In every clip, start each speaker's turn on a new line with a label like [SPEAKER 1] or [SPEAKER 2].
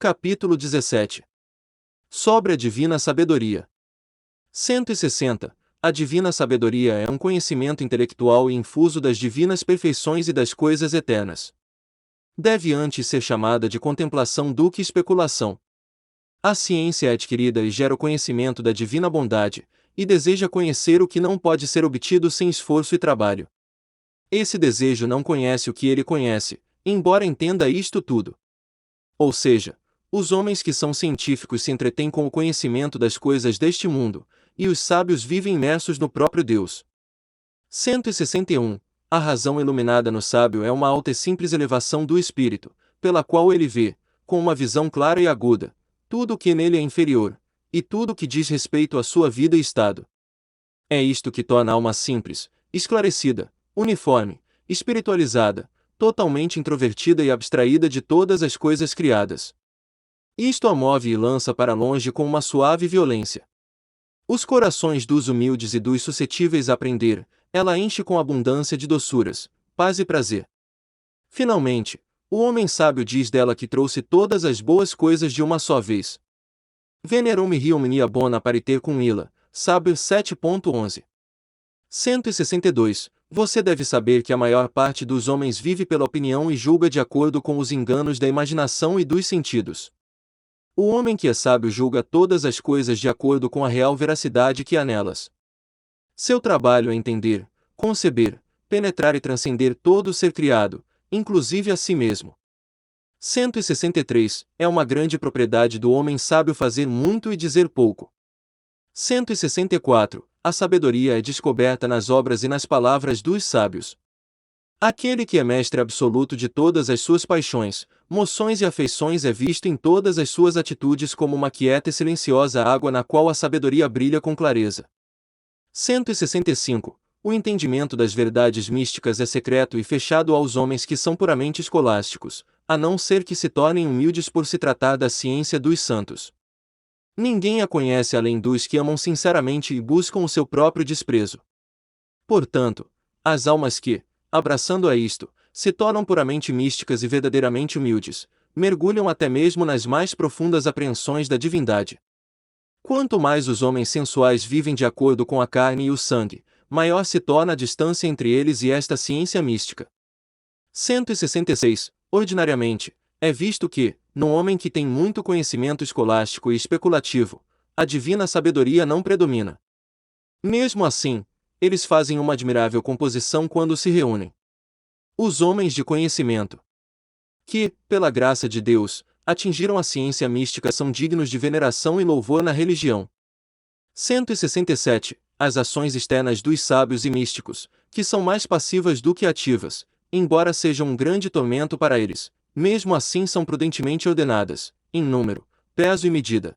[SPEAKER 1] Capítulo 17. Sobre a divina sabedoria. 160. A divina sabedoria é um conhecimento intelectual e infuso das divinas perfeições e das coisas eternas. Deve antes ser chamada de contemplação do que especulação. A ciência é adquirida e gera o conhecimento da divina bondade, e deseja conhecer o que não pode ser obtido sem esforço e trabalho. Esse desejo não conhece o que ele conhece, embora entenda isto tudo. Ou seja, os homens que são científicos se entretêm com o conhecimento das coisas deste mundo, e os sábios vivem imersos no próprio Deus. 161. A razão iluminada no sábio é uma alta e simples elevação do espírito, pela qual ele vê, com uma visão clara e aguda, tudo o que nele é inferior, e tudo o que diz respeito à sua vida e estado. É isto que torna a alma simples, esclarecida, uniforme, espiritualizada, totalmente introvertida e abstraída de todas as coisas criadas. Isto a move e lança para longe com uma suave violência. Os corações dos humildes e dos suscetíveis a aprender, ela enche com abundância de doçuras, paz e prazer. Finalmente, o homem sábio diz dela que trouxe todas as boas coisas de uma só vez. Venerum me omnia bona pariter cum illa, sábio 7.11. 162. Você deve saber que a maior parte dos homens vive pela opinião e julga de acordo com os enganos da imaginação e dos sentidos. O homem que é sábio julga todas as coisas de acordo com a real veracidade que há nelas. Seu trabalho é entender, conceber, penetrar e transcender todo o ser criado, inclusive a si mesmo. 163. É uma grande propriedade do homem sábio fazer muito e dizer pouco. 164. A sabedoria é descoberta nas obras e nas palavras dos sábios. Aquele que é mestre absoluto de todas as suas paixões, moções e afeições é visto em todas as suas atitudes como uma quieta e silenciosa água na qual a sabedoria brilha com clareza. 165. O entendimento das verdades místicas é secreto e fechado aos homens que são puramente escolásticos, a não ser que se tornem humildes por se tratar da ciência dos santos. Ninguém a conhece além dos que amam sinceramente e buscam o seu próprio desprezo. Portanto, as almas que, abraçando a isto, se tornam puramente místicas e verdadeiramente humildes, mergulham até mesmo nas mais profundas apreensões da divindade. Quanto mais os homens sensuais vivem de acordo com a carne e o sangue, maior se torna a distância entre eles e esta ciência mística. 166. Ordinariamente, é visto que, no homem que tem muito conhecimento escolástico e especulativo, a divina sabedoria não predomina. Mesmo assim, eles fazem uma admirável composição quando se reúnem. Os homens de conhecimento, que, pela graça de Deus, atingiram a ciência mística são dignos de veneração e louvor na religião. 167. As ações externas dos sábios e místicos, que são mais passivas do que ativas, embora sejam um grande tormento para eles, mesmo assim são prudentemente ordenadas, em número, peso e medida.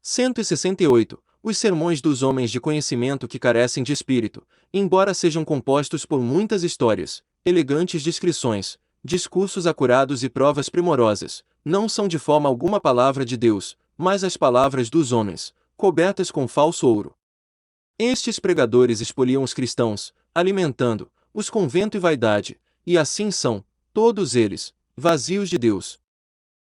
[SPEAKER 1] 168. Os sermões dos homens de conhecimento que carecem de espírito, embora sejam compostos por muitas histórias, elegantes descrições, discursos acurados e provas primorosas, não são de forma alguma a palavra de Deus, mas as palavras dos homens, cobertas com falso ouro. Estes pregadores expoliam os cristãos, alimentando-os com vento e vaidade, e assim são, todos eles, vazios de Deus.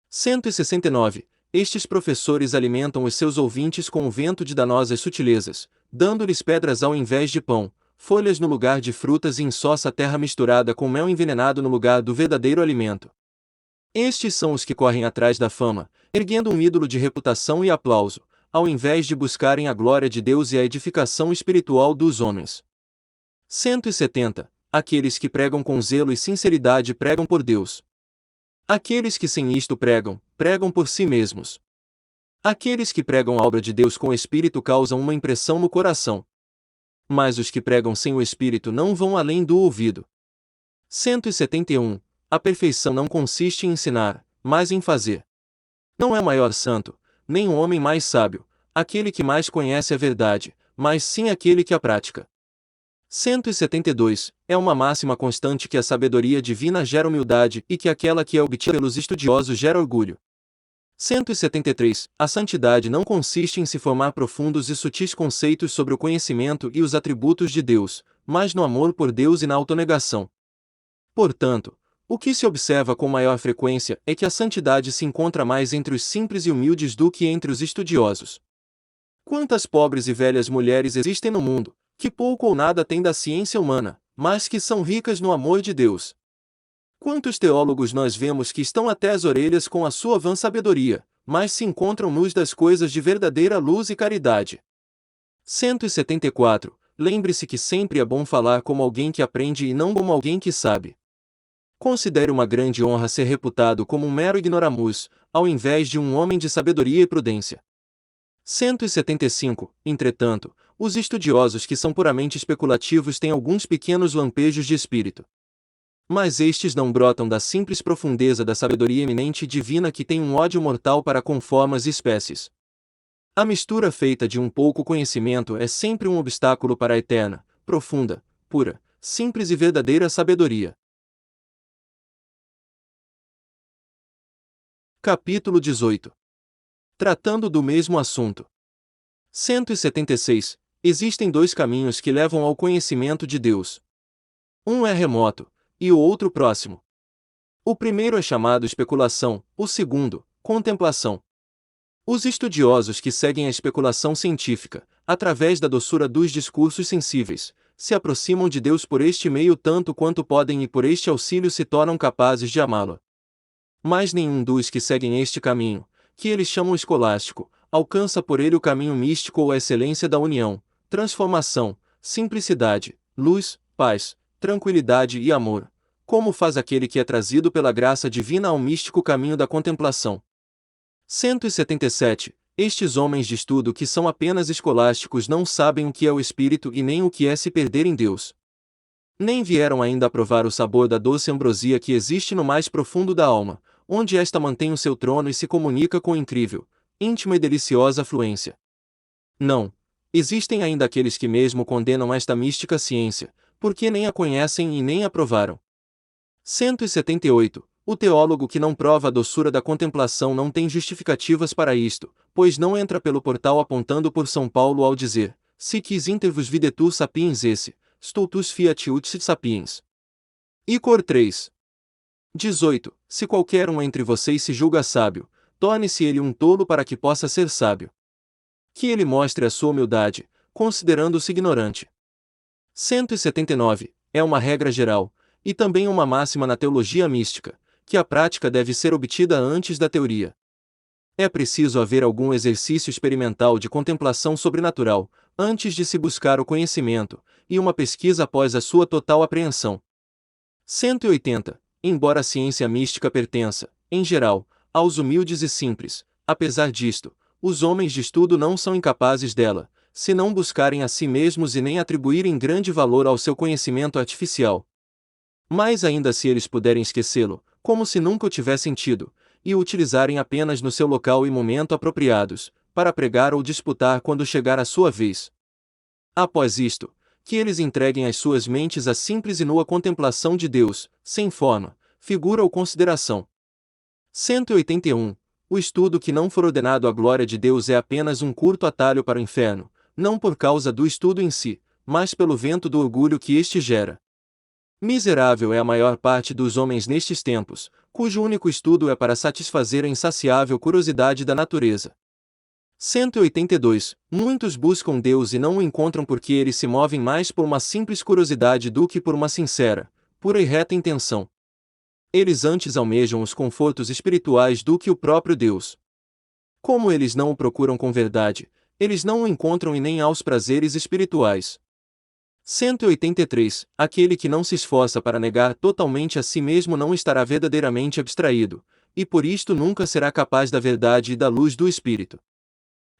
[SPEAKER 1] 169. Estes professores alimentam os seus ouvintes com o vento de danosas sutilezas, dando-lhes pedras ao invés de pão, folhas no lugar de frutas e insossa terra misturada com mel envenenado no lugar do verdadeiro alimento. Estes são os que correm atrás da fama, erguendo um ídolo de reputação e aplauso, ao invés de buscarem a glória de Deus e a edificação espiritual dos homens. 170. Aqueles que pregam com zelo e sinceridade pregam por Deus. Aqueles que sem isto pregam, pregam por si mesmos. Aqueles que pregam a obra de Deus com o Espírito causam uma impressão no coração. Mas os que pregam sem o Espírito não vão além do ouvido. 171. A perfeição não consiste em ensinar, mas em fazer. Não é maior santo, nem um homem mais sábio, aquele que mais conhece a verdade, mas sim aquele que a pratica. 172. É uma máxima constante que a sabedoria divina gera humildade e que aquela que é obtida pelos estudiosos gera orgulho. 173. A santidade não consiste em se formar profundos e sutis conceitos sobre o conhecimento e os atributos de Deus, mas no amor por Deus e na autonegação. Portanto, O que se observa com maior frequência é que a santidade se encontra mais entre os simples e humildes do que entre os estudiosos. Quantas pobres e velhas mulheres existem no mundo, que pouco ou nada têm da ciência humana, mas que são ricas no amor de Deus? Quantos teólogos nós vemos que estão até as orelhas com a sua vã sabedoria, mas se encontram nus das coisas de verdadeira luz e caridade? 174. Lembre-se que sempre é bom falar como alguém que aprende e não como alguém que sabe. Considere uma grande honra ser reputado como um mero ignoramus, ao invés de um homem de sabedoria e prudência. 175. Entretanto, os estudiosos que são puramente especulativos têm alguns pequenos lampejos de espírito. Mas estes não brotam da simples profundeza da sabedoria eminente e divina que tem um ódio mortal para com formas e espécies. A mistura feita de um pouco conhecimento é sempre um obstáculo para a eterna, profunda, pura, simples e verdadeira sabedoria. Capítulo 18. Tratando do mesmo assunto. 176. Existem dois caminhos que levam ao conhecimento de Deus. Um é remoto, e o outro próximo. O primeiro é chamado especulação, o segundo, contemplação. Os estudiosos que seguem a especulação científica, através da doçura dos discursos sensíveis, se aproximam de Deus por este meio tanto quanto podem e por este auxílio se tornam capazes de amá-lo. Mas nenhum dos que seguem este caminho, que eles chamam escolástico, alcança por ele o caminho místico ou a excelência da união, transformação, simplicidade, luz, paz, tranquilidade e amor, como faz aquele que é trazido pela graça divina ao místico caminho da contemplação. 177. Estes homens de estudo que são apenas escolásticos não sabem o que é o Espírito e nem o que é se perder em Deus. Nem vieram ainda a provar o sabor da doce ambrosia que existe no mais profundo da alma, onde esta mantém o seu trono e se comunica com incrível, íntima e deliciosa fluência. Não. Existem ainda aqueles que mesmo condenam esta mística ciência, porque nem a conhecem e nem a provaram. 178. O teólogo que não prova a doçura da contemplação não tem justificativas para isto, pois não entra pelo portal apontando por São Paulo ao dizer: "Si quis intervos videtur sapiens esse, stultus fiat ut sit sapiens." Icor 3. 18. Se qualquer um entre vocês se julga sábio, torne-se ele um tolo para que possa ser sábio. Que ele mostre a sua humildade, considerando-se ignorante. 179. É uma regra geral, e também uma máxima na teologia mística, que a prática deve ser obtida antes da teoria. É preciso haver algum exercício experimental de contemplação sobrenatural, antes de se buscar o conhecimento, e uma pesquisa após a sua total apreensão. 180. Embora a ciência mística pertença, em geral, aos humildes e simples, apesar disto, os homens de estudo não são incapazes dela, se não buscarem a si mesmos e nem atribuírem grande valor ao seu conhecimento artificial. Mais ainda se eles puderem esquecê-lo, como se nunca o tivessem tido, e o utilizarem apenas no seu local e momento apropriados, para pregar ou disputar quando chegar a sua vez. Após isto, que eles entreguem as suas mentes à simples e nua contemplação de Deus, sem forma, figura ou consideração. 181. O estudo que não for ordenado à glória de Deus é apenas um curto atalho para o inferno, não por causa do estudo em si, mas pelo vento do orgulho que este gera. Miserável é a maior parte dos homens nestes tempos, cujo único estudo é para satisfazer a insaciável curiosidade da natureza. 182. Muitos buscam Deus e não o encontram porque eles se movem mais por uma simples curiosidade do que por uma sincera, pura e reta intenção. Eles antes almejam os confortos espirituais do que o próprio Deus. Como eles não o procuram com verdade, eles não o encontram e nem aos prazeres espirituais. 183. Aquele que não se esforça para negar totalmente a si mesmo não estará verdadeiramente abstraído, e por isto nunca será capaz da verdade e da luz do Espírito.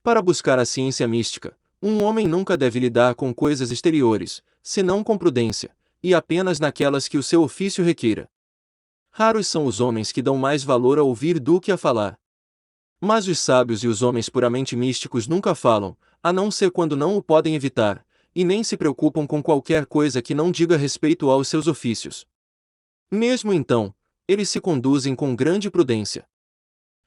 [SPEAKER 1] Para buscar a ciência mística, um homem nunca deve lidar com coisas exteriores, senão com prudência, e apenas naquelas que o seu ofício requeira. Raros são os homens que dão mais valor a ouvir do que a falar. Mas os sábios e os homens puramente místicos nunca falam, a não ser quando não o podem evitar, e nem se preocupam com qualquer coisa que não diga respeito aos seus ofícios. Mesmo então, eles se conduzem com grande prudência.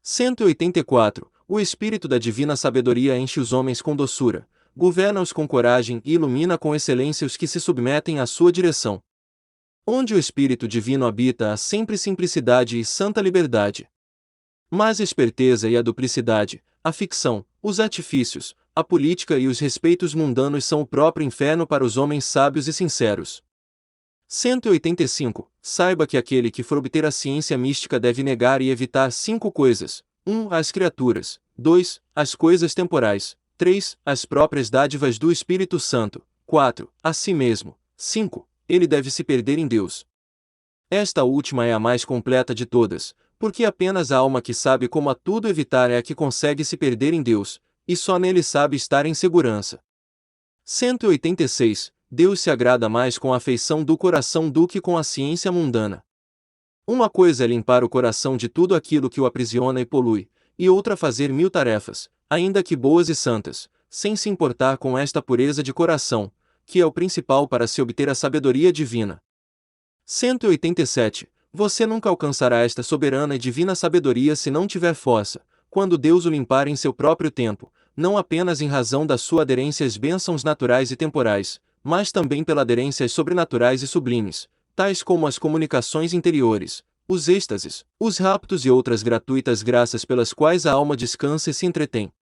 [SPEAKER 1] 184. O Espírito da divina sabedoria enche os homens com doçura, governa-os com coragem e ilumina com excelência os que se submetem à sua direção. Onde o Espírito Divino habita há sempre simplicidade e santa liberdade. Mas a esperteza e a duplicidade, a ficção, os artifícios, a política e os respeitos mundanos são o próprio inferno para os homens sábios e sinceros. 185. Saiba que aquele que for obter a ciência mística deve negar e evitar 5 coisas. 1. As criaturas. 2. As coisas temporais. 3. As próprias dádivas do Espírito Santo. 4. A si mesmo. 5. Ele deve se perder em Deus. Esta última é a mais completa de todas, porque apenas a alma que sabe como a tudo evitar é a que consegue se perder em Deus, e só nele sabe estar em segurança. 186. Deus se agrada mais com a afeição do coração do que com a ciência mundana. Uma coisa é limpar o coração de tudo aquilo que o aprisiona e polui, e outra fazer 1000 tarefas, ainda que boas e santas, sem se importar com esta pureza de coração, que é o principal para se obter a sabedoria divina. 187. Você nunca alcançará esta soberana e divina sabedoria se não tiver força, quando Deus o limpar em seu próprio tempo, não apenas em razão da sua aderência às bênçãos naturais e temporais, mas também pela aderência às sobrenaturais e sublimes, tais como as comunicações interiores, os êxtases, os raptos e outras gratuitas graças pelas quais a alma descansa e se entretém.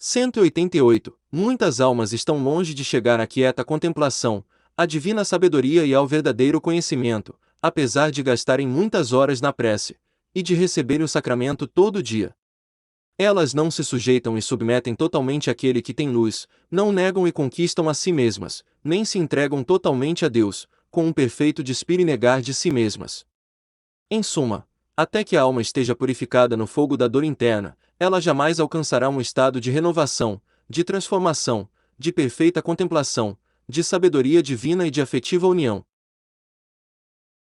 [SPEAKER 1] 188. Muitas almas estão longe de chegar à quieta contemplação, à divina sabedoria e ao verdadeiro conhecimento, apesar de gastarem muitas horas na prece, e de receberem o sacramento todo dia. Elas não se sujeitam e submetem totalmente àquele que tem luz, não negam e conquistam a si mesmas, nem se entregam totalmente a Deus, com um perfeito despir e negar de si mesmas. Em suma, até que a alma esteja purificada no fogo da dor interna, ela jamais alcançará um estado de renovação, de transformação, de perfeita contemplação, de sabedoria divina e de afetiva união.